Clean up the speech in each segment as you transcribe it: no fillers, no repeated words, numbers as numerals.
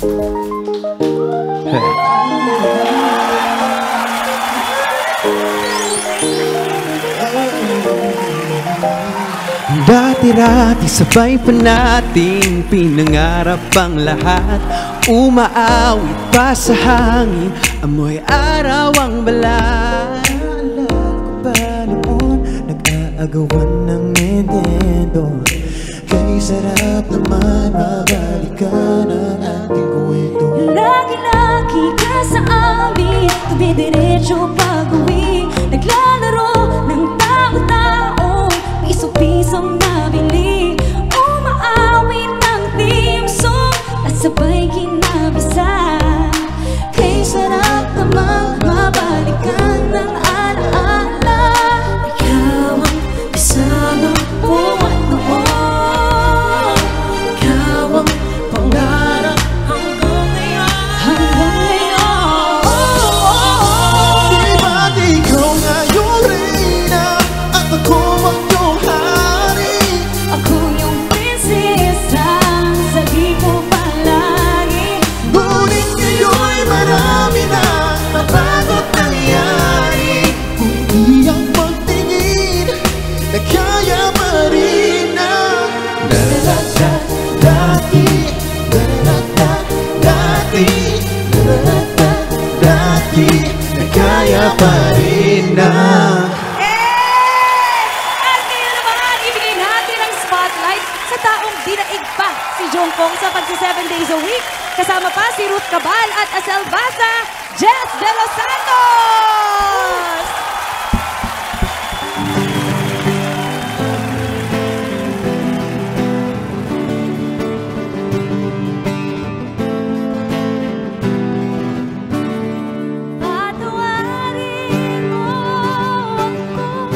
Dati-rati sabay pa nating pinangarap ang lahat. Umaawit pa sa hangin, amoy araw ang balat. Naalala ko pa noon, nag-aagawan ng Nintendo. Kay sarap naman mabalikan ang ating kwento. Lagi-lagi ka sa amin, tumidiretso pag-uwi. Naglalaro ng tao-tao, piso-pisong nabili. Umaawit ng theme song at sabay kinabisa. Kay sarap namang mabalikan ng alaala. Ikaw ang kasama ko noon, ikaw ang pangarap hanggang ngayon. Di ba't ikaw ngayon reyna at ako ang iyong hari? Ako yung prinsesa, sabi ko palagi. Ngunit ngayon'y marami na nabago't nangyari. Kung iyang pagtingin na kaya pa rin na dati, dati, na kaya pa rin na. At ngayon naman, ibigay natin ang spotlight sa taong dinaig pa si Jongkong sa pag 7 days a week. Kasama pa si Ruth Cabal at Asel Baza, Jess De Los Santos! Patawarin mo ako,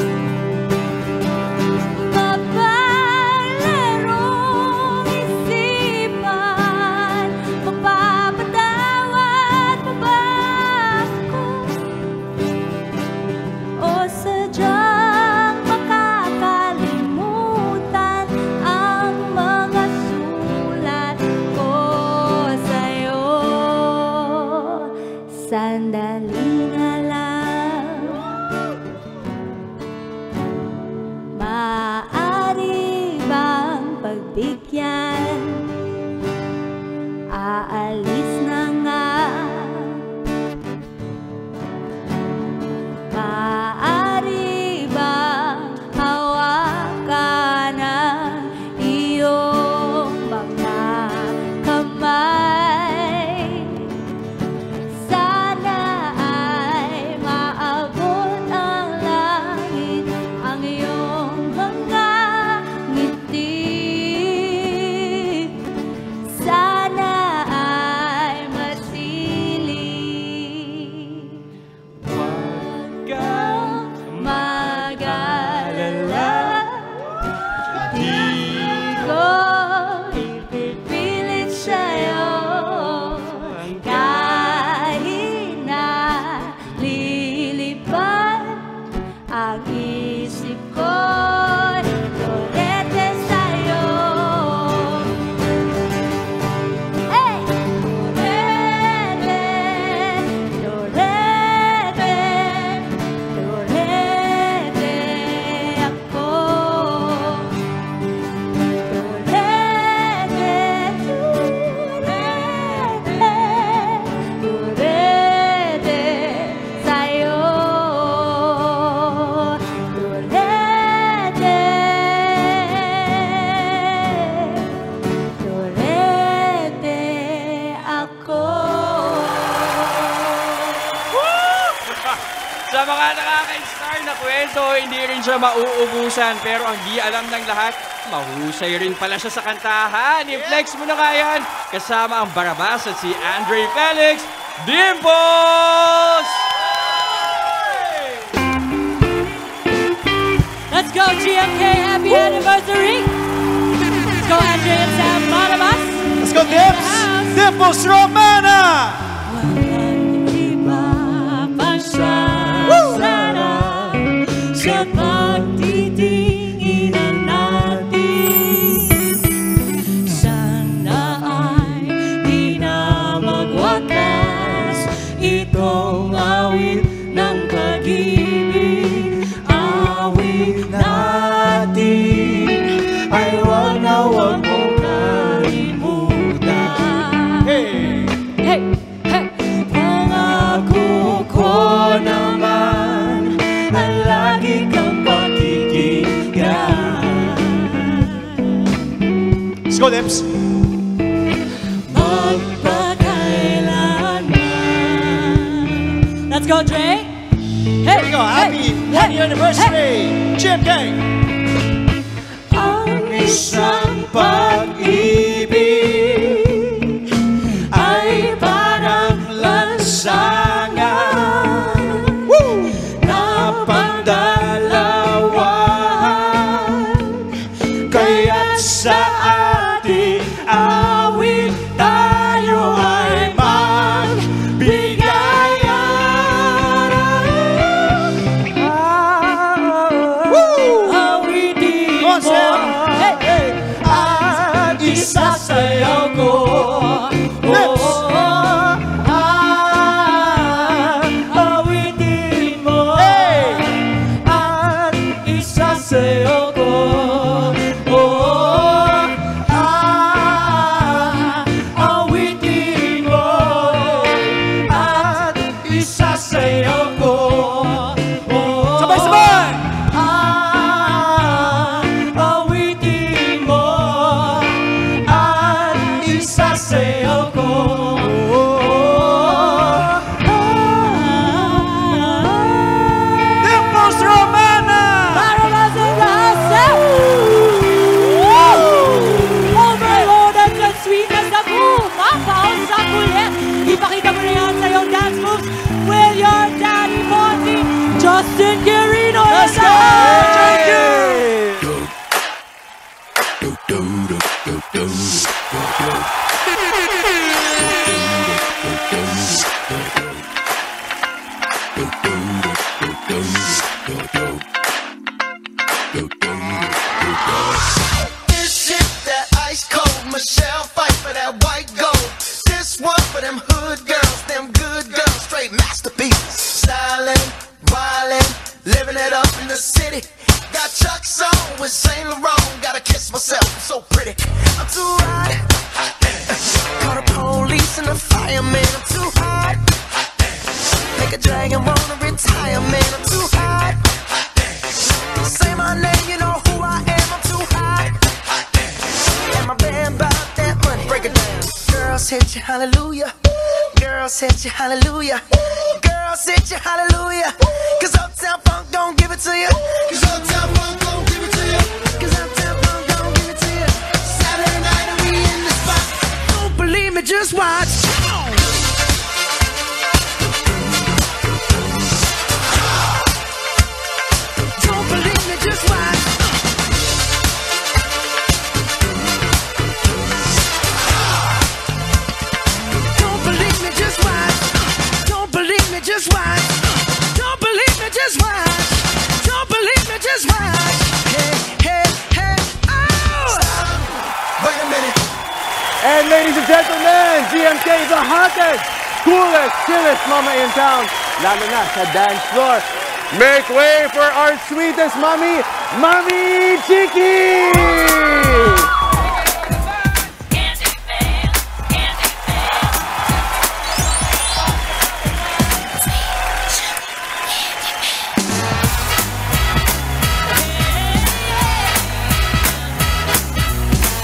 mapalarong isipan. Magpapatawad mo ba ako? O sadyang makakalimutan ang mga sulat ko sa'yo? Sandali na lang, maaari bang pagbigyan? Aalis na nga, maaari bang hawakan ang iyong mga kamay? Sana ay maabot ang langit ang iyong mga ngiti. Sana ay masiling. Huwag kang mag-alala, di ko ipipilit sa'yo. Kahit na lilipad ang isip ko'y torete sa'yo. Hey! Torete, torete, torete ako. Torete, torete sa'yo. Torete, torete ako. Sa mga nakaka-inspire na kwento, hindi rin siya mauubusan. Pero ang di alam ng lahat, mahusay rin pala siya sa kantahan. I-flex mo na nga yan. Kasama ang Barabas at si Andre Felix Dimples! Let's go, GMK! Happy anniversary! Let's go, Andre and Sam Barabas! Let's go, Dips! Dimples Romana! Walang iba pa siya sarap sa pagtitinginan natin. Sana ay di na lips. Magpakailanman. Let's go, Dre. Here we go. Happy 1-year anniversary. GMK. Ang Isang pag-ibig ay parang lansangan na pandalawahan. Kaya't sa ating awit tayo ay magbigayan. Awitin mo at isasayaw ko. Awitin mo at isasayaw ko. Awitin mo at isasayaw ko. Sabay-sabay! Awitin mo at isasayaw ko. Tempos Romana! Para ba sa lahat? Overloaded sa sweetness na kumapaw sa kulit. Ipakita mo na yan sa iyong dance moves with your daddy, Monty, Justin Guerrero. Let's go! Thank you! This shit that ice cold Michelle fight for that white gold. This one for them hood girls, them good girls, straight masterpieces. Stylin', wildin', living it up in the city. Got Chuck's on with Saint Laurent. Gotta kiss myself, I'm so pretty. I'm too hot. Call the police and the fireman. I'm too hot. Make a dragon wanna retire, man. I'm too hot. Say my name, you know who I am. I'm too hot. And my band bought that money. Break it down. Girls hit you, hallelujah. Girls hit you, hallelujah. Girls hit you, hallelujah. Cause Uptown Funk don't give it to you. Cause Uptown Funk don't give it to you. Cause Uptown Funk don't give it to you. Saturday night and we in the spot. Don't believe me, just watch. Don't believe me, just watch. Don't believe me, just watch. Don't believe me, just watch. Don't believe me, just watch. Don't believe me, just watch. Hey, hey, hey, oh! Wait a minute. And ladies and gentlemen, GMK, the hottest, coolest, chillest mama in town, lalo na sa dance floor. Make way for our sweetest mommy, Mommy Chiki!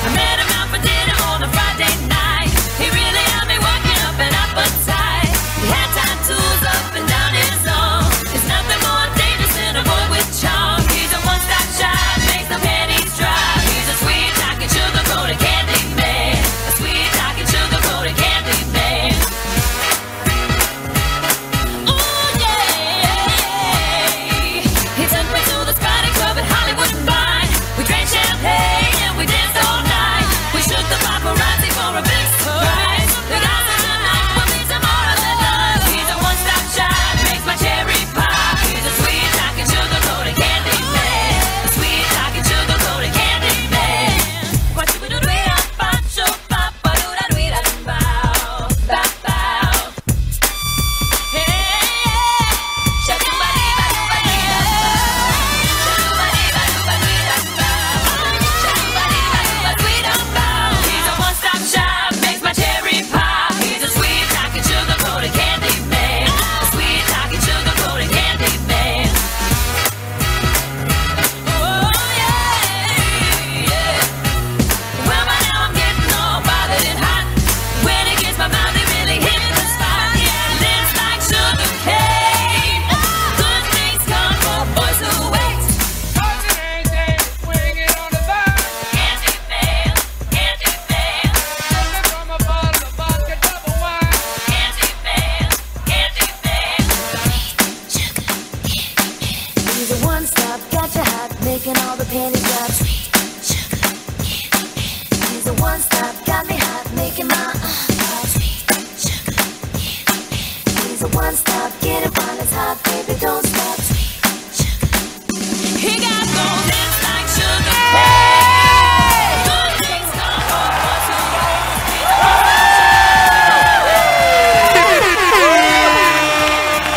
I met him out for dinner on a Friday night. He really had me working up an appetite. He had tattoos up and down his arm. There's nothing more dangerous than a boy with charm. He's a one-stop shop, makes the panties dry. He's a sweet talking hot, baby, don't stop. He got gold lips like sugar cane. Good things come home once you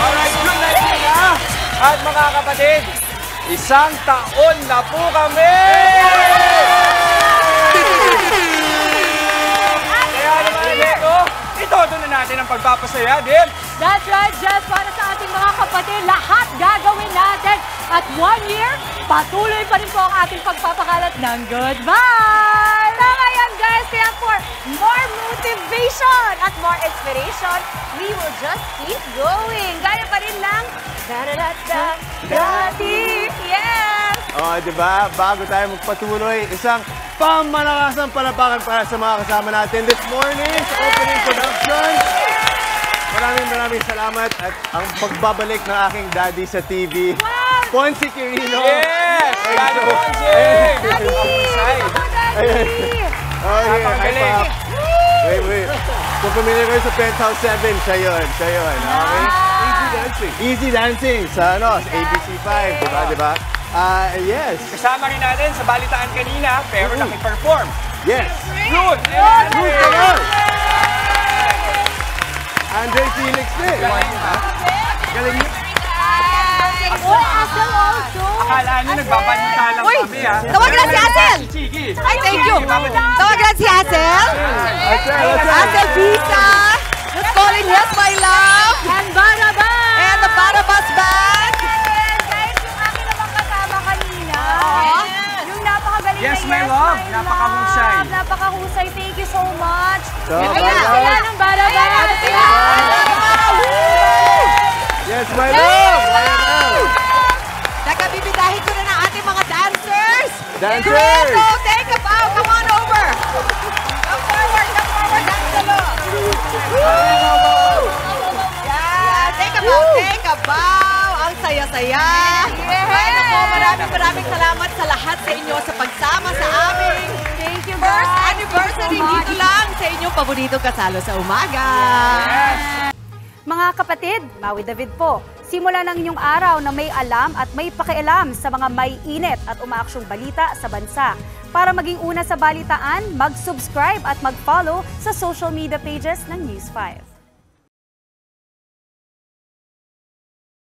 Alright, good night na. At mga kapatid, isang taon na po kami! Kaya naman ito na natin ang pagpapasaya, din. That's right, Jess. Para sa ating mga kapatid, lahat gagawin natin. At 1 year, patuloy pa rin po ang ating pagpapakalat ng goodbye. Tama yan, guys. Kaya for more motivation at more inspiration, we will just keep going. Gaya pa rin ng dati. Yes! Oh, di ba? Bago tayo magpatuloy, isang pamalakasang palapakan para sa mga kasama natin this morning sa opening production. Maraming salamat at ang pagbabalik ng aking daddy sa TV. Ponce Quirino. Yes! Daddy Ponce! Oh, here. Napakagaling. Wait. Kung pamilya kayo sa Penthouse 7, siya yun. Okay? Easy Dancing sa ABC5. Diba? Yes. Kasama rin natin sa balitaan kanina, pero naki-perform. Yes. Good! Andre Felix din. Galing niyo. Oh, Asel also. Akala nyo nagbabalita lang kami, ha? Tawagan na si Asel! Sige. Ay, thank you! Tawagan na si Asel! Asel Pisa! Let's call in Yes, My Love! And Barabas! And the Barabas Band! Guys, yung akin namang kasama kanina. Yung napakagaling Yes, na My Love. Napakahusay. Napakahusay. Thank you so much. So, Kaya Barabas. ng Barabas. Yes, my love! Teka, bibitahin ko na ng ating mga dancers! Dancers! Dueto, take a bow! Come on over! Come forward, dance along! Yeah, take a bow! Ang saya-saya! Bueno po, maraming salamat sa lahat sa inyo sa pagsama sa aming Thank you, first guys. anniversary dito lang sa inyong paboritong kasalo sa umaga! Mga kapatid, Maui David po. Simula ng inyong araw na may alam at may pakialam sa mga may init at umaaksyong balita sa bansa. Para maging una sa balitaan, mag-subscribe at mag-follow sa social media pages ng News 5.